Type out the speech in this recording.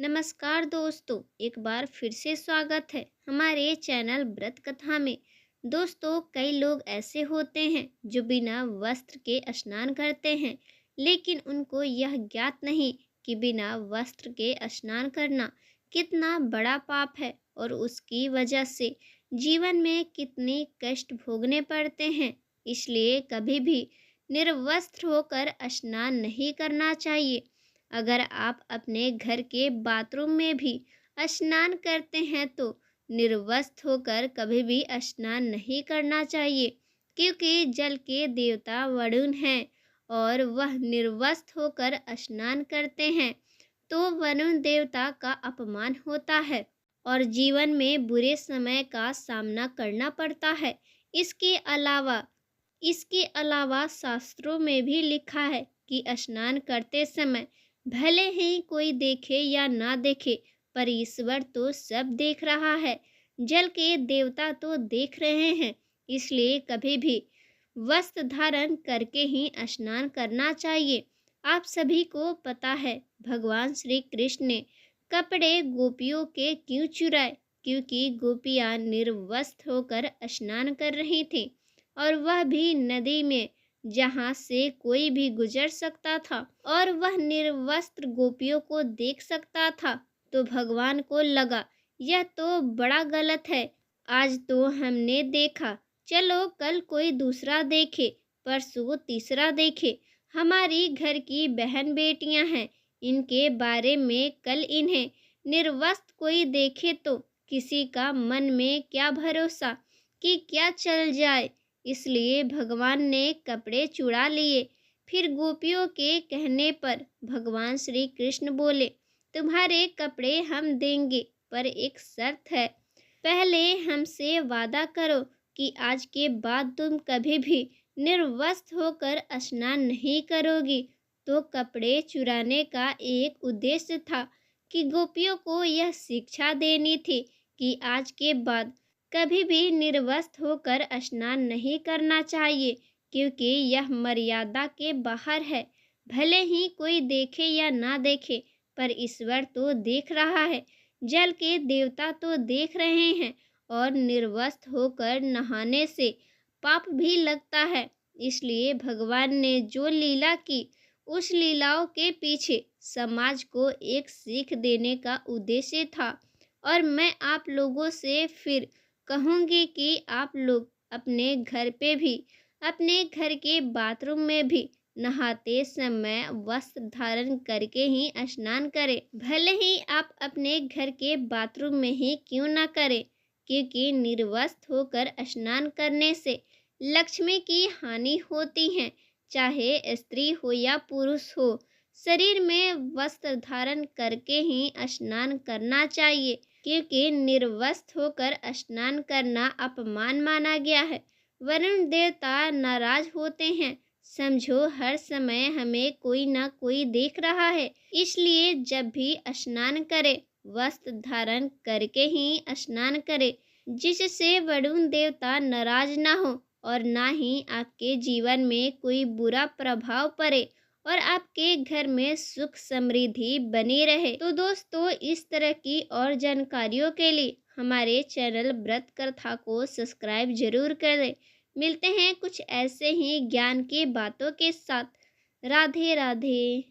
नमस्कार दोस्तों, एक बार फिर से स्वागत है हमारे चैनल व्रत कथा में। दोस्तों, कई लोग ऐसे होते हैं जो बिना वस्त्र के स्नान करते हैं, लेकिन उनको यह ज्ञात नहीं कि बिना वस्त्र के स्नान करना कितना बड़ा पाप है और उसकी वजह से जीवन में कितने कष्ट भोगने पड़ते हैं। इसलिए कभी भी निर्वस्त्र होकर स्नान नहीं करना चाहिए। अगर आप अपने घर के बाथरूम में भी स्नान करते हैं तो निर्वस्त्र होकर कभी भी स्नान नहीं करना चाहिए, क्योंकि जल के देवता वरुण हैं और वह निर्वस्त्र होकर स्नान करते हैं तो वरुण देवता का अपमान होता है और जीवन में बुरे समय का सामना करना पड़ता है। इसके अलावा इसके अलावा शास्त्रों में भी लिखा है कि स्नान करते समय भले ही कोई देखे या ना देखे, पर ईश्वर तो सब देख रहा है। जल के देवता तो देख रहे हैं। इसलिए कभी भी वस्त्र धारण करके ही स्नान करना चाहिए। आप सभी को पता है, भगवान श्री कृष्ण ने कपड़े गोपियों के क्यों चुराए? क्योंकि गोपियां निर्वस्त्र होकर स्नान कर रही थीं और वह भी नदी में, जहाँ से कोई भी गुजर सकता था, और वह निर्वस्त्र गोपियों को देख सकता था। तो भगवान को लगा यह तो बड़ा गलत है। आज तो हमने देखा, चलो कल कोई दूसरा देखे, परसों तीसरा देखे। हमारी घर की बहन बेटियां हैं, इनके बारे में कल इन्हें निर्वस्त्र कोई देखे तो किसी का मन में क्या भरोसा कि क्या चल जाए। इसलिए भगवान ने कपड़े चुरा लिए। फिर गोपियों के कहने पर भगवान श्री कृष्ण बोले, तुम्हारे कपड़े हम देंगे, पर एक शर्त है। पहले हमसे वादा करो कि आज के बाद तुम कभी भी निर्वस्त्र होकर स्नान नहीं करोगी। तो कपड़े चुराने का एक उद्देश्य था कि गोपियों को यह शिक्षा देनी थी कि आज के बाद कभी भी निर्वस्त्र होकर स्नान नहीं करना चाहिए, क्योंकि यह मर्यादा के बाहर है। भले ही कोई देखे या ना देखे, पर ईश्वर तो देख रहा है, जल के देवता तो देख रहे हैं और निर्वस्त्र होकर नहाने से पाप भी लगता है। इसलिए भगवान ने जो लीला की, उस लीलाओं के पीछे समाज को एक सीख देने का उद्देश्य था। और मैं आप लोगों से फिर कहूँगी कि आप लोग अपने घर पे भी, अपने घर के बाथरूम में भी नहाते समय वस्त्र धारण करके ही स्नान करें। भले ही आप अपने घर के बाथरूम में ही क्यों ना करें, क्योंकि निर्वस्त्र होकर स्नान करने से लक्ष्मी की हानि होती है। चाहे स्त्री हो या पुरुष हो, शरीर में वस्त्र धारण करके ही स्नान करना चाहिए, क्योंकि निर्वस्त्र होकर स्नान करना अपमान माना गया है। वरुण देवता नाराज होते हैं। समझो हर समय हमें कोई ना कोई देख रहा है। इसलिए जब भी स्नान करें, वस्त्र धारण करके ही स्नान करें, जिससे वरुण देवता नाराज ना हो और ना ही आपके जीवन में कोई बुरा प्रभाव पड़े और आपके घर में सुख समृद्धि बनी रहे। तो दोस्तों, इस तरह की और जानकारियों के लिए हमारे चैनल व्रत कथा को सब्सक्राइब जरूर करें। मिलते हैं कुछ ऐसे ही ज्ञान की बातों के साथ। राधे राधे।